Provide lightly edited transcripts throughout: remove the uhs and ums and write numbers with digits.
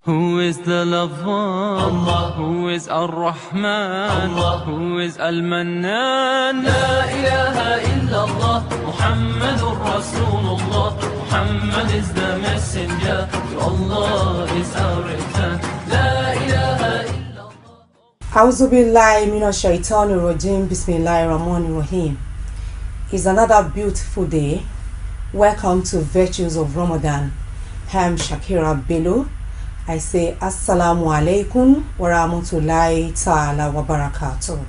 Who is the loved one? Allah. Who is Ar-Rahman? Allah. Who is Al-Mannan? La ilaha illallah, Muhammadur Rasulullah. Muhammad is the messenger, to Allah is our return. La ilaha illallah. A'udhu billahi minash shaitanir rajim. Bismillahir rahmanir rahim. It's another beautiful day. Welcome to Virtues of Ramadan. I'm Shakira Bello. I say Assalamu alaikum wa rahmatullahi ta'ala wa barakatuh.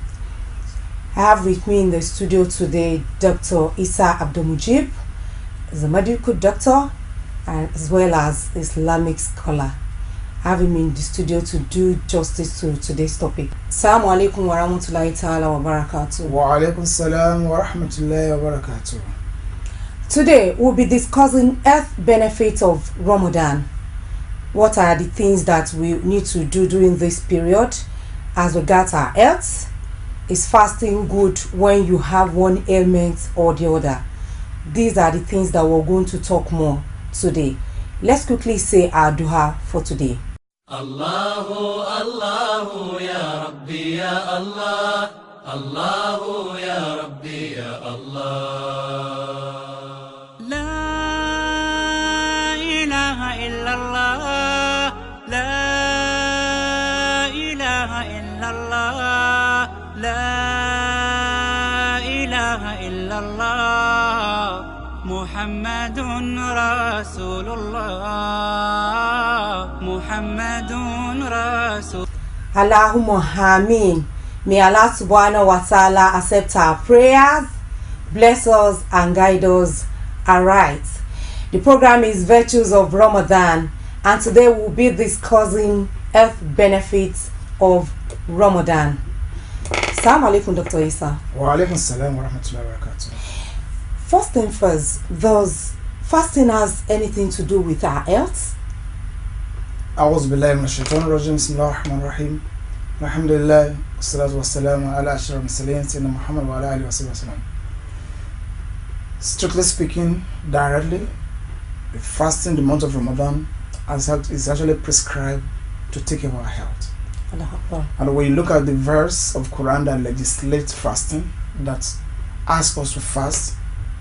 I have with me in the studio today Dr. Isa Abdul-Mujib, is a medical doctor and as well as Islamic scholar. I have him in the studio to do justice to today's topic. Assalamu alaikum wa rahmatullahi ta'ala wa barakatuh. Wa alaikum salam wa rahmatullahi wa barakatuh. Today we'll be discussing health benefits of Ramadan. What are the things that we need to do during this period as regards our health? Is fasting good when you have one ailment or the other? These are the things that we're going to talk more today. Let's quickly say our dua for today. Allahu Allahu ya Rabbi ya Allah. Allahu ya Rabbi ya Allah. La ilaha illallah. La ilaha illallah. La ilaha illallah. Muhammadun Rasulullah. Muhammadun Rasul. Allahumma Ameen. May Allah subhanahu wa ta'ala accept our prayers, bless us and guide us aright. The program is Virtues of Ramadan, and today we'll be discussing health benefits of Ramadan. Assalamu alaikum, Dr. Isa. Wa alaikum salam wa rahmatullahi wa barakatuh. First thing first, does fasting has anything to do with our health? A'udhu billahi minash shaitanir rajim. Bismillahir rahmanir rahim. Alhamdulillah, wassalatu wassalamu ala ashrafil mursalin sayyidina Muhammad wa ala alihi wa sallam. Strictly speaking, directly, the fasting the month of Ramadan is actually prescribed to take care of our health. And when you look at the verse of Quran that legislates fasting, that asks us to fast,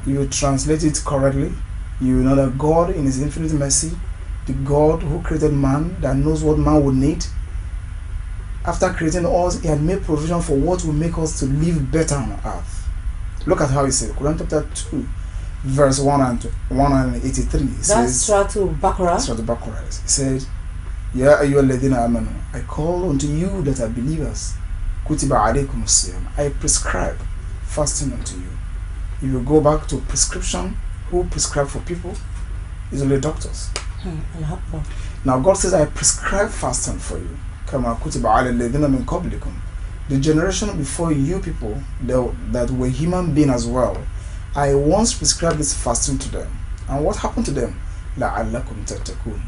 you translate it correctly, you know that God in His infinite mercy, the God who created man, that knows what man would need, after creating us, He had made provision for what will make us to live better on earth. Look at how He said, Quran chapter 2, verse 183. That's Surah Baqarah. Surah Baqarah. He said, Ya ayyuhalladhina amanu, I call unto you that are believers. Kutiba alaykum as-siyam. I prescribe fasting unto you. If you go back to prescription, who prescribe for people? It's only doctors. Now God says, I prescribe fasting for you. Kama kutiba ala alladhina min qablikum. The generation before you people that were human beings as well, I once prescribed this fasting to them. And what happened to them? لَعَلَّكُمْ تَتَّقُونَ.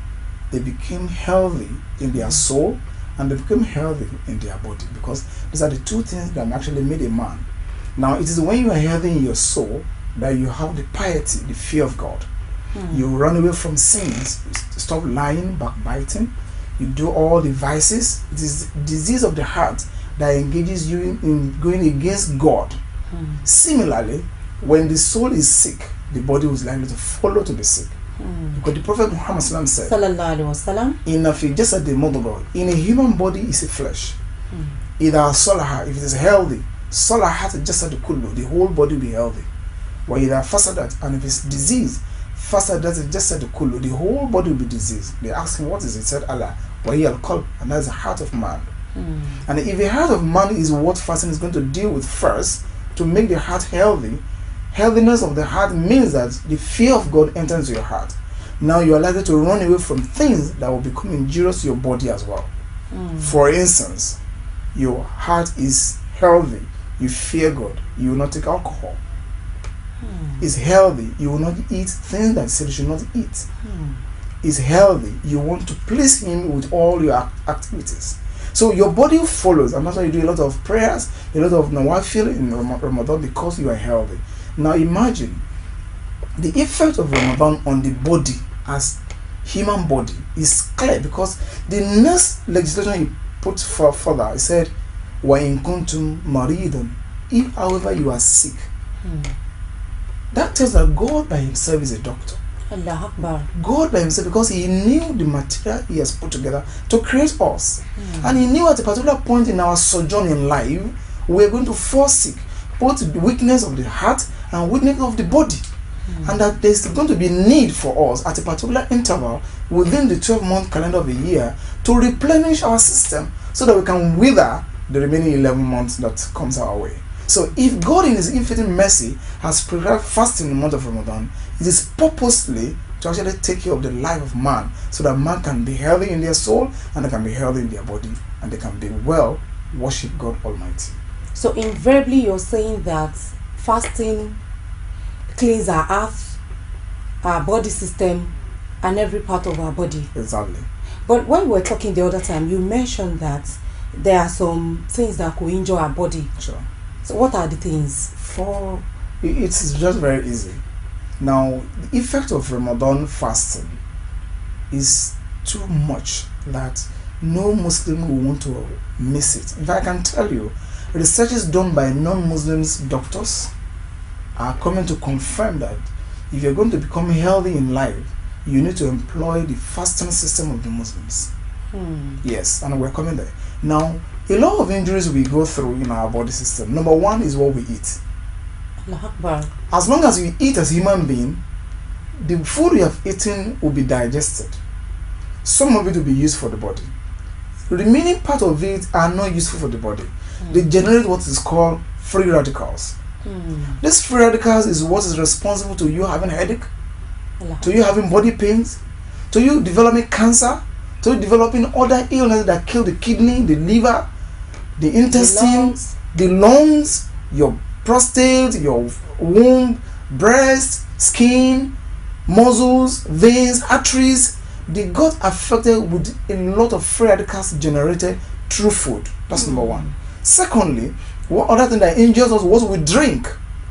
They became healthy in their soul and they became healthy in their body, because these are the two things that actually made a man. Now it is when you are healthy in your soul that you have the piety, the fear of God. You run away from sins, you stop lying, backbiting, you do all the vices. It is disease of the heart that engages you in going against God. Similarly, when the soul is sick, the body was likely to follow to be sick. Because the Prophet Muhammad said, Sallallahu alaihi wasallam, in a human body is a flesh. Either salaha, if it is healthy, salahat jasad kullu, the whole body will be healthy. Or either fasadat, and if it's disease, fasadat jasad kullu, the whole body will be diseased. They asked him, what is it? He said, Allah, wa hiya al-qalb, and that's the heart of man. And if the heart of man is what fasting is going to deal with first, to make the heart healthy, healthiness of the heart means that the fear of God enters your heart. Now you are likely to run away from things that will become injurious to your body as well. For instance, your heart is healthy, you fear God, you will not take alcohol. Is healthy, you will not eat things that said you should not eat. Is healthy, you want to please Him with all your activities. So your body follows, and that's why you do a lot of prayers, a lot of nawafil in Ramadan, because you are healthy. Now imagine the effect of Ramadan on the body as human body is clear, because the next legislation he put further, he said, وَإِن كُنْتُمْ مَرِيضًا, if however you are sick. That tells that God by himself is a doctor. Allah Akbar. God by himself, because he knew the material he has put together to create us. And he knew at a particular point in our sojourn in life, we are going to fall sick, both the weakness of the heart and weakness of the body. And that there's going to be need for us at a particular interval within the 12-month calendar of the year to replenish our system so that we can wither the remaining 11 months that comes our way. So if God in his infinite mercy has prescribed fasting in the month of Ramadan, it is purposely to actually take care of the life of man, so that man can be healthy in their soul and they can be healthy in their body, and they can be well worship God Almighty. So invariably you're saying that fasting cleans our heart, our body system, and every part of our body. Exactly. But when we were talking the other time, you mentioned that there are some things that could injure our body. Sure. So what are the things? It's just very easy. Now, the effect of Ramadan fasting is too much that no Muslim will want to miss it. In fact, I can tell you, researches done by non-Muslims doctors are coming to confirm that if you're going to become healthy in life, you need to employ the fasting system of the Muslims. Yes, and we're coming there. Now, a lot of injuries we go through in our body system. Number one is what we eat. Allah Akbar. As long as you eat as a human being, the food you have eaten will be digested. Some of it will be used for the body. The remaining part of it are not useful for the body. They generate what is called free radicals. These free radicals is what is responsible to you having a headache, to you having body pains, to you developing cancer, to you developing other illnesses that kill the kidney, the liver, the intestines, the lungs, your prostate, your womb, breast, skin, muscles, veins, arteries. They got affected with a lot of free radicals generated through food. That's number one. Secondly, what other thing that injures us was we drink.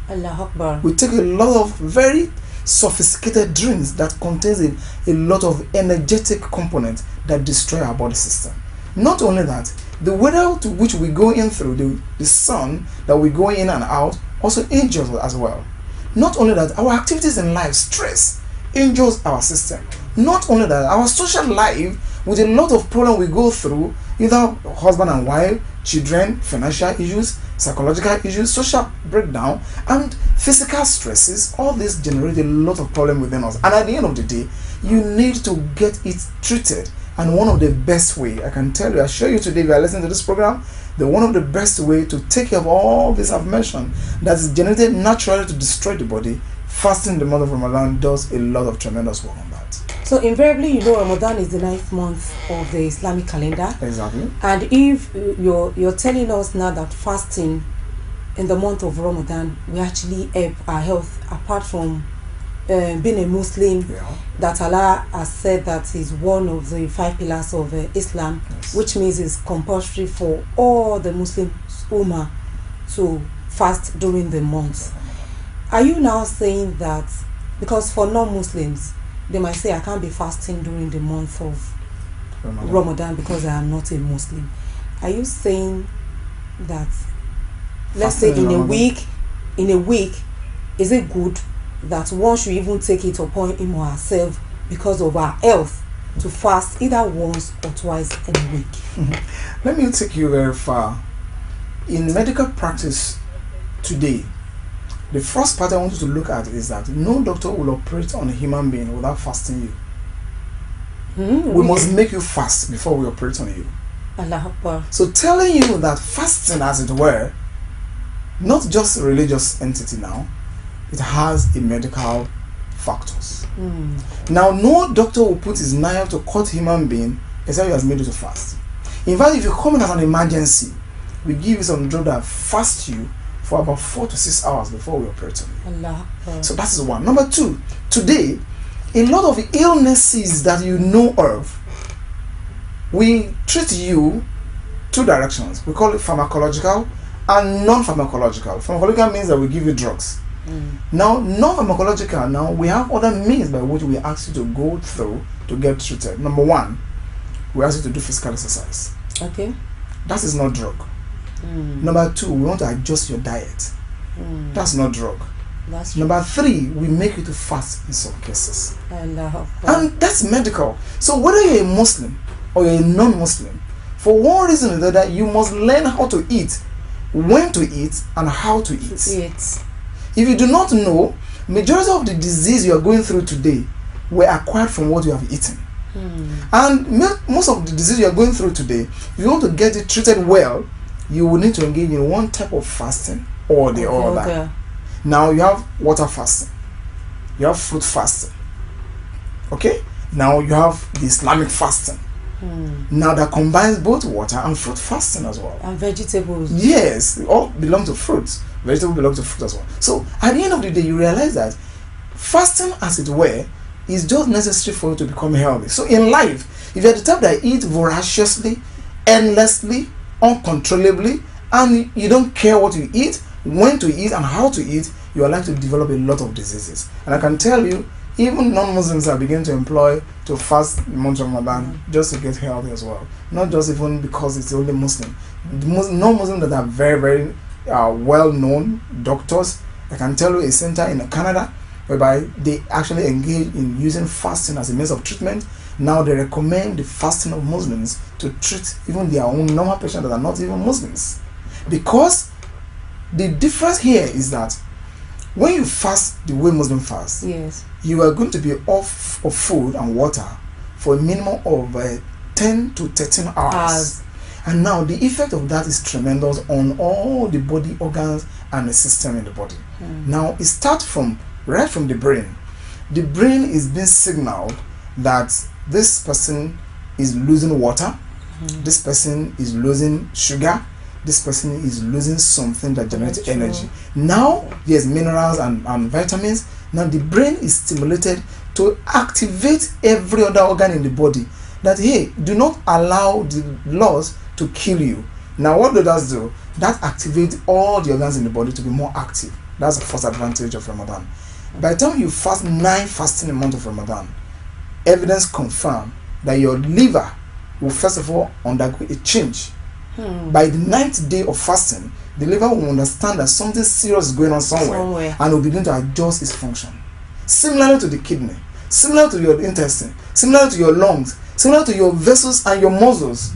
Allah Akbar. We take a lot of very sophisticated drinks that contains a lot of energetic components that destroy our body system. Not only that, the weather to which we go in through, the sun that we go in and out, also injures us as well. Not only that, our activities in life, stress, injures our system. Not only that, our social life, with a lot of problems we go through, either husband and wife, children, financial issues, psychological issues, social breakdown, and physical stresses, all this generate a lot of problem within us. And at the end of the day, you need to get it treated. And one of the best way, I can tell you, I show you today, if you are listening to this program, one of the best way to take care of all this I've mentioned that is generated naturally to destroy the body, fasting the month of Ramadan does a lot of tremendous work on that. So invariably, you know, Ramadan is the 9th month of the Islamic calendar. Exactly. And if you're telling us now that fasting in the month of Ramadan will actually help our health, apart from being a Muslim, that Allah has said that is one of the 5 pillars of Islam, which means it's compulsory for all the Muslim Ummah to fast during the month. Are you now saying that, because for non-Muslims, they might say, I can't be fasting during the month of Ramadan because I am not a Muslim. Are you saying that, let's say in a week, is it good that one should even take it upon him or herself because of our health to fast either once or twice in a week? Let me take you very far. In medical practice today, the first part I want you to look at is that no doctor will operate on a human being without fasting you. We must make you fast before we operate on you. Allah Akbar. So telling you that fasting, as it were, not just a religious entity now, it has a medical factors. Now, no doctor will put his knife to cut human being except he has made you to fast. In fact, if you come in as an emergency, we give you some drug that fast you for about 4 to 6 hours before we operate on you. Allah Akbar. So that is one. Number two, today, a lot of illnesses that you know of, we treat you 2 directions. We call it pharmacological and non-pharmacological. Pharmacological means that we give you drugs. Now, non-pharmacological, now we have other means by which we ask you to go through to get treated. Number one, we ask you to do physical exercise. Okay. That is not drug. Number two, we want to adjust your diet. That's not drug. That's true. Number three, we make you to fast in some cases. Allah. And that's medical. So whether you're a Muslim or you're a non-Muslim, for one reason or the other, you must learn how to eat, when to eat, and how to eat. If you do not know, majority of the disease you are going through today were acquired from what you have eaten. And most of the disease you are going through today, if you want to get it treated well, you will need to engage in one type of fasting or the other. Now you have water fasting, you have fruit fasting. Okay? Now you have the Islamic fasting. Now that combines both water and fruit fasting as well. And vegetables. Yes, they all belong to fruits. Vegetables belong to fruit as well. So at the end of the day, you realize that fasting, as it were, is just necessary for you to become healthy. So in life, if you're the type that eat voraciously, endlessly, uncontrollably, and you don't care what you eat, when to eat, and how to eat, you are likely to develop a lot of diseases. And I can tell you, even non-Muslims are beginning to employ to fast the month of Ramadan just to get healthy as well. Not just even because it's only Muslim. Non-Muslims that are very, very well-known doctors, I can tell you a center in Canada whereby they actually engage in using fasting as a means of treatment. Now they recommend the fasting of Muslims to treat even their own normal patients that are not even Muslims. Because the difference here is that when you fast the way Muslims fast, you are going to be off of food and water for a minimum of 10 to 13 hours. And now the effect of that is tremendous on all the body organs and the system in the body. Now it starts from right from the brain. The brain is being signaled that this person is losing water, this person is losing sugar, this person is losing something that generates energy. Now there's minerals and vitamins. Now the brain is stimulated to activate every other organ in the body, that hey, do not allow the loss to kill you. Now what does that do? That activates all the organs in the body to be more active. That's the first advantage of Ramadan. By the time you fast 9 fasting a month of Ramadan, evidence confirm that your liver will first of all undergo a change. By the 9th day of fasting, the liver will understand that something serious is going on somewhere and will begin to adjust its function. Similarly to the kidney, similar to your intestine, similar to your lungs, similar to your vessels and your muscles.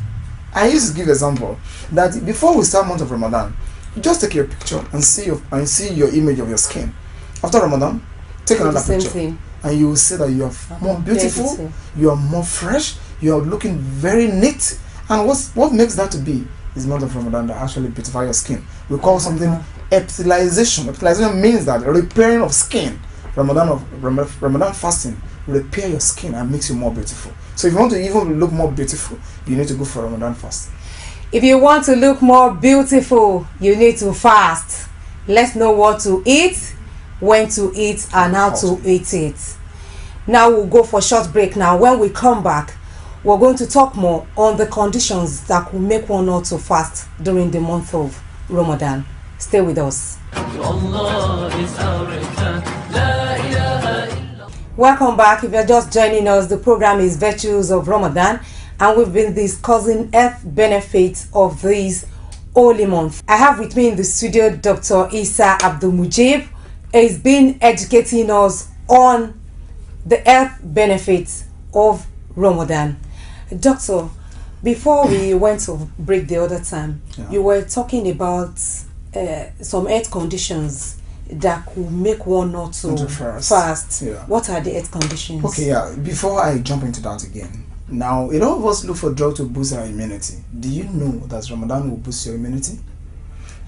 I used to give an example that before we start month of Ramadan, just take your picture and see your image of your skin. After Ramadan, take another picture and you will see that you are more beautiful, you are more fresh, you are looking very neat. And what makes that to be is month of Ramadan that actually beautify your skin. We call something epithelialization. Epithelialization means that repairing of skin. Ramadan fasting repair your skin and makes you more beautiful. So if you want to even look more beautiful, you need to go for Ramadan fasting. If you want to look more beautiful, you need to fast. Let's know what to eat, when to eat, and how to eat it. Now we'll go for a short break. Now when we come back, we're going to talk more on the conditions that could make one not to fast during the month of Ramadan. Stay with us. Welcome back. If you're just joining us, the program is Virtues of Ramadan, and we've been discussing health benefits of this holy month. I have with me in the studio Dr. Isa Abdul Mujib. He's been educating us on the health benefits of Ramadan. Doctor, before we went to break the other time, you were talking about some health conditions that could make one not to fast. What are the health conditions? Okay, before I jump into that again, now a lot of us look for drugs to boost our immunity. Do you know that Ramadan will boost your immunity?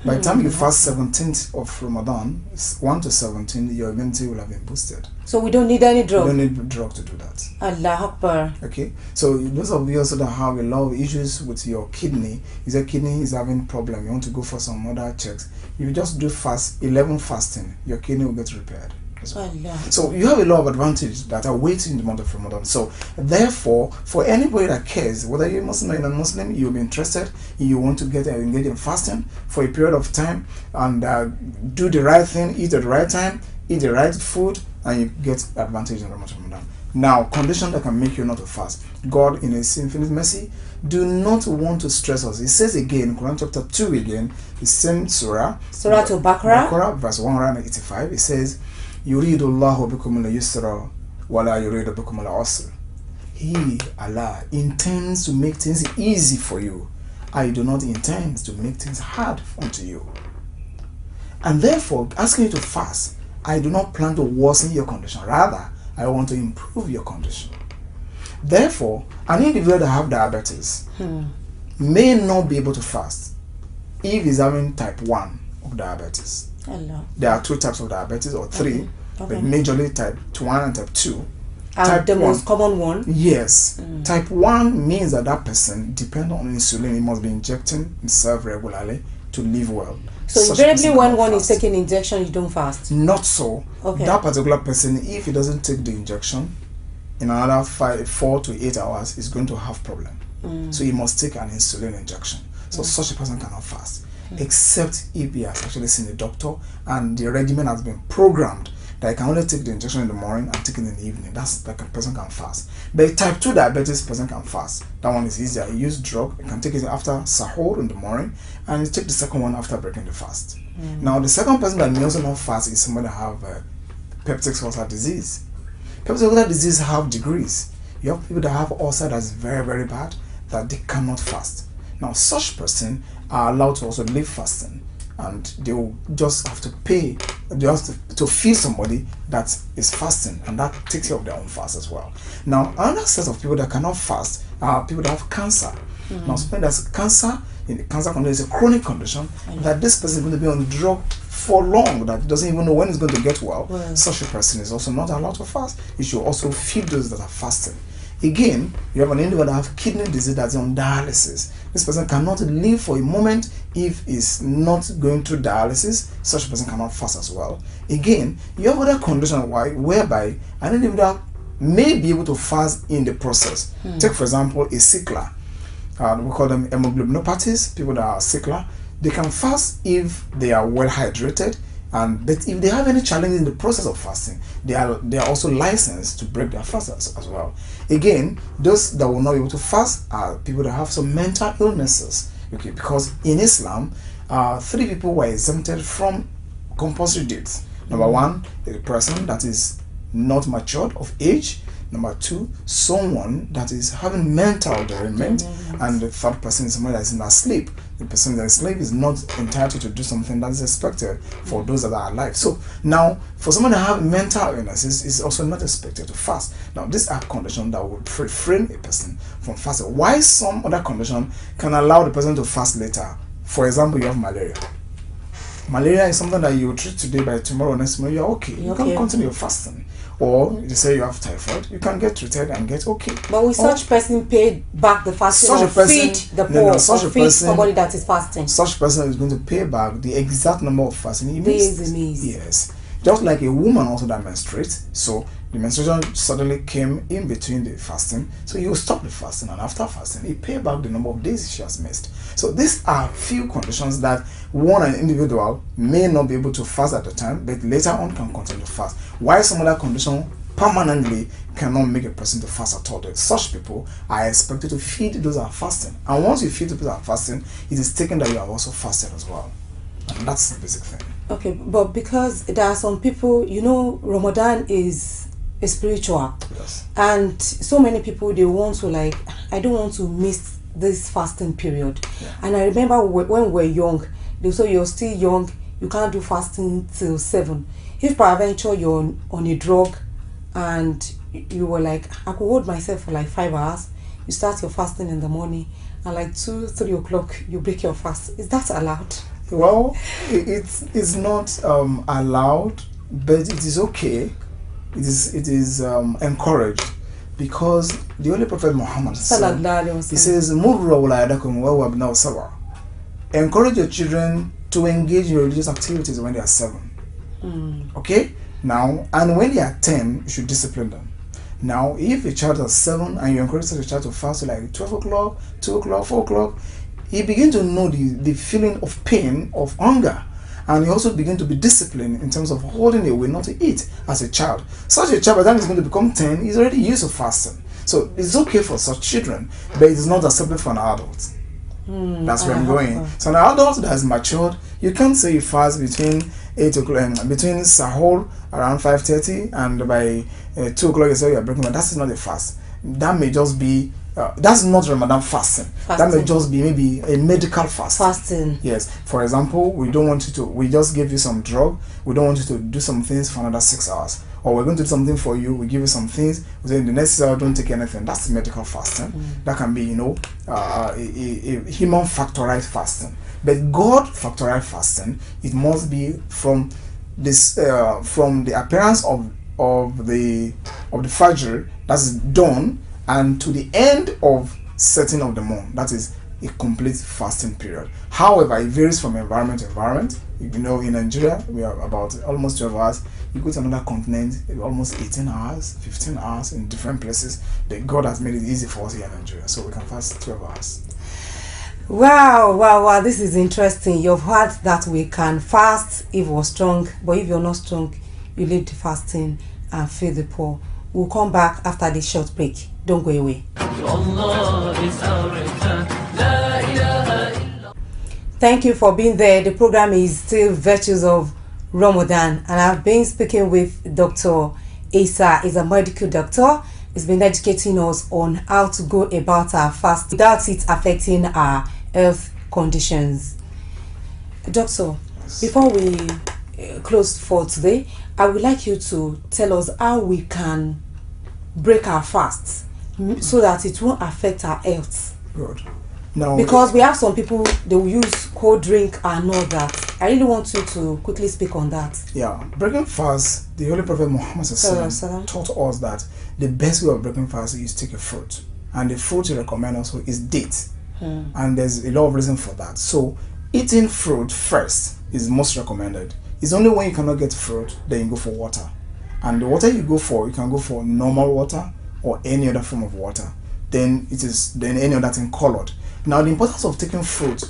By the time you fast 17th of Ramadan, 1 to 17, your immunity will have been boosted. So we don't need any drug? You don't need drug to do that. Allah Akbar. Okay, so those of you also that have a lot of issues with your kidney, if your kidney is having problem, you want to go for some other checks, you just do fast 11 fasting, your kidney will get repaired. as well. Allah. So you have a lot of advantages that are waiting in the month of Ramadan. So therefore, for anybody that cares, whether you're Muslim or non-Muslim, you'll be interested, you want to get engaged in fasting for a period of time and do the right thing, eat at the right time, eat the right food, and you get advantage in the month of Ramadan. Now, condition that can make you not to fast. God, in His infinite mercy, do not want to stress us. He says again, Quran chapter 2 again, the same surah, Surah to Baqarah, verse 185, it says, يُرِيدُ اللَّهُ بِكُمُ الْيُسْرَ وَلَا يُرِيدُ بِكُمُ الْعُسْرَ. He, Allah, intends to make things easy for you. I do not intend to make things hard unto you. And therefore, asking you to fast, I do not plan to worsen your condition. Rather, I want to improve your condition. Therefore, an individual that have diabetes may not be able to fast if he's having type 1 of diabetes. Allah. There are 2 types of diabetes, or 3, Okay. but majorly type 1 and type 2. And Type the 1, most common one. yes. Type 1 means that that person depends on insulin. He must be injecting himself regularly to live well. So Such a invariably person when cannot one is fast. taking injection, you don't fast. Not so. Okay. That particular person, if he doesn't take the injection, in another 4 to 8 hours, is going to have problem. So he must take an insulin injection. So such a person cannot fast, except if he has actually seen a doctor and the regimen has been programmed that he can only take the injection in the morning and take it in the evening. That's like a person can fast. But a type 2 diabetes person can fast. That one is easier. You use drug, you can take it after sahur in the morning, and you take the second one after breaking the fast. Now the second person that may also not fast is somebody that have peptic ulcer disease. Peptic ulcer disease have degrees. You have people that have ulcer that's very, very bad, that they cannot fast. Now such person are allowed to also live fasting, and they will just have to pay just to feed somebody that is fasting, and that takes care of their own fast as well. Now another set of people that cannot fast are people that have cancer. Now somebody that's cancer, in the cancer condition, is a chronic condition that this person is going to be on drug for long, that doesn't even know when it's going to get well. Such a person is also not allowed to fast. You should also feed those that are fasting. Again, you have an individual that have kidney disease that's on dialysis. This person cannot live for a moment if he's not going through dialysis. Such a person cannot fast as well. Again, you have other conditions whereby an individual may be able to fast in the process. Take for example a sickler. We call them hemoglobinopathies. People that are sickler, they can fast if they are well hydrated. But if they have any challenge in the process of fasting, they are also licensed to break their fast as well. Again, those that will not be able to fast are people that have some mental illnesses. Okay, because in Islam, 3 people were exempted from compulsory dates. Number 1, a person that is not matured of age. Number 2, someone that is having mental derangement. And the third person is someone that is in sleep. The person that is asleep is not entitled to do something that is expected for those that are alive. So now, for someone that have mental illnesses, is also not expected to fast. Now, these are conditions that would refrain a person from fasting. Why some other condition can allow the person to fast later? For example, you have malaria. Malaria is something that you treat today, by tomorrow or next morning, you're okay. You can continue fasting. Or you say you have typhoid, you can get treated and get okay. But will such person pay back the fasting, such or a person, feed the poor, or feed somebody that is fasting? Such person is going to pay back the exact number of fasting he missed. Yes. Just like a woman also that menstruates. So the menstruation suddenly came in between the fasting. So you stop the fasting, and after fasting, he pay back the number of days she has missed. So these are few conditions that an individual may not be able to fast at the time, but later on can continue to fast. While some other condition permanently cannot make a person to fast at all. Such people are expected to feed those that are fasting. And once you feed the people that are fasting, it is taken that you have also fasted as well. And that's the basic thing. Okay, but because there are some people, Ramadan is a spiritual. Yes. And so many people, they want to I don't want to miss this fasting period. Yeah. And I remember when we were young, they say you're still young, you can't do fasting till 7. If peradventure you're on a drug and you were I could hold myself for 5 hours, you start your fasting in the morning, and 2, 3 o'clock you break your fast. Is that allowed? Well, it's not allowed, but it is okay. It is encouraged, because the Holy Prophet Muhammad said, he says, encourage your children to engage in religious activities when they are 7. Okay? Now, and when they are 10, you should discipline them. Now, if a child is 7 and you encourage the child to fast to like 12 o'clock, 2 o'clock, 4 o'clock, he begin to know the feeling of pain, of hunger. And he also begin to be disciplined in terms of holding away not to eat as a child. Such a child, by the time he's going to become 10, he's already used to fasting. So it's okay for such children, but it is not acceptable for an adult. That's where I'm going. So an adult that has matured, you can't say you fast between 8 o'clock and between sahur around 5:30 and by 2 o'clock you say you're breaking. But that's not a fast. That may just be that's not Ramadan fasting. That may just be maybe a medical fast. Fasting. Yes. For example, we don't want you to. We just give you some drug. We don't want you to do some things for another 6 hours. Or we're going to do something for you. We give you some things. We say in the next 6 hours don't take anything. That's medical fasting. That can be a human factorized fasting. But God factorized fasting, it must be from this from the appearance of the Fajr, that's dawn, and to the end of setting of the moon. That is a complete fasting period. However, it varies from environment to environment. In Nigeria, we are about almost 12 hours. You go to another continent, almost 18 hours, 15 hours in different places. But God has made it easy for us here in Nigeria, so we can fast 12 hours. Wow, this is interesting. You've heard that we can fast if we're strong, but if you're not strong, you leave the fasting and feed the poor. We'll come back after this short break. Don't go away. Thank you for being there. The program is still Virtues of Ramadan, and I've been speaking with Dr. Isa. He's a medical doctor. He's been educating us on how to go about our fast without it affecting our health conditions. Doctor, before we close for today, I would like you to tell us how we can break our fasts so that it won't affect our health. Good. Now, because we have some people, they will use cold drink and all that. I really want you to quickly speak on that. Yeah, breaking fast, the Holy Prophet Muhammad taught us that the best way of breaking fast is to take a fruit. And the fruit he recommends also is date. And there's a lot of reason for that. So eating fruit first is most recommended. It's only when you cannot get fruit, then you go for water. And the water you can go for normal water or any other form of water. Then any other thing colored. Now the importance of taking fruit,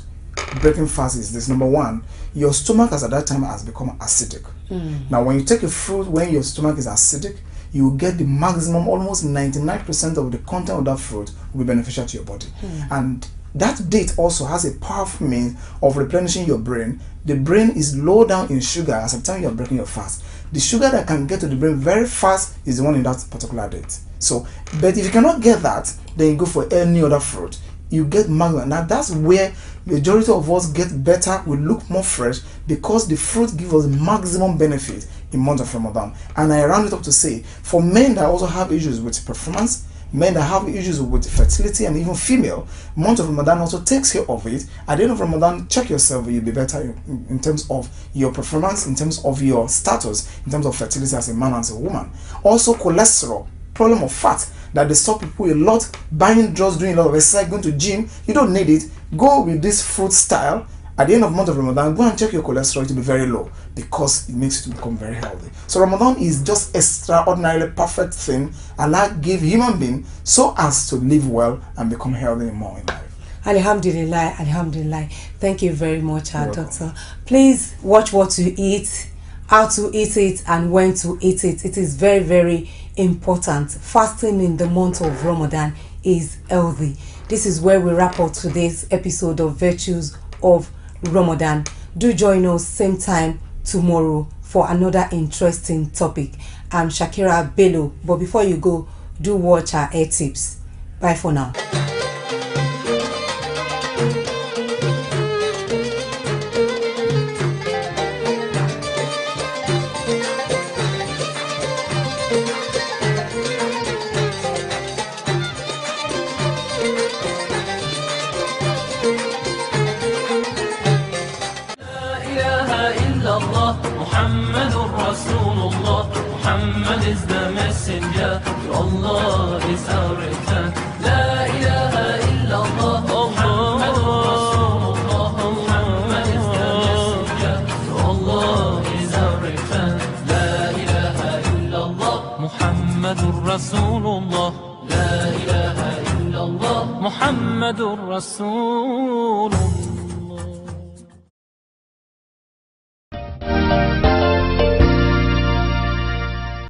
breaking fast is this. Number one, your stomach at that time has become acidic. Now when you take a fruit, when your stomach is acidic, you will get the maximum, almost 99% of the content of that fruit will be beneficial to your body. And that date also has a powerful means of replenishing your brain. The brain is low down in sugar as the time you are breaking your fast. The sugar that can get to the brain very fast is the one in that particular date. So, but if you cannot get that, then you go for any other fruit. You get maximum. Now that's where majority of us get better, we look more fresh, because the fruit gives us maximum benefit in month of Ramadan. And I round it up to say, for men that also have issues with performance, men that have issues with fertility, and even female, month of Ramadan also takes care of it. At the end of Ramadan, check yourself, you'll be better in terms of your performance, in terms of your status, in terms of fertility as a man and as a woman. Also cholesterol, problem of fat, that they stop people a lot buying drugs, doing a lot of exercise, going to gym. You don't need it. Go with this fruit style. At the end of month of Ramadan, go and check your cholesterol to be very low, because it makes you to become very healthy. So Ramadan is just extraordinarily perfect thing Allah gave human being so as to live well and become healthy more in life. Alhamdulillah, Alhamdulillah. Thank you very much, Doctor. Please watch what you eat, how to eat it, and when to eat it. It is very, very important. Fasting in the month of Ramadan is healthy. This is where we wrap up today's episode of Virtues of Ramadan. Do join us same time tomorrow for another interesting topic. I'm Shakira Bello, but before you go, do watch our air tips. Bye for now. Muhammad is the messenger, Allah is our return. La ilaha illallah, Muhammad Rasulullah. Muhammad is the messenger, Allah is our return. La ilaha محمد رسول الله لا إله إلا الله محمد رسول الله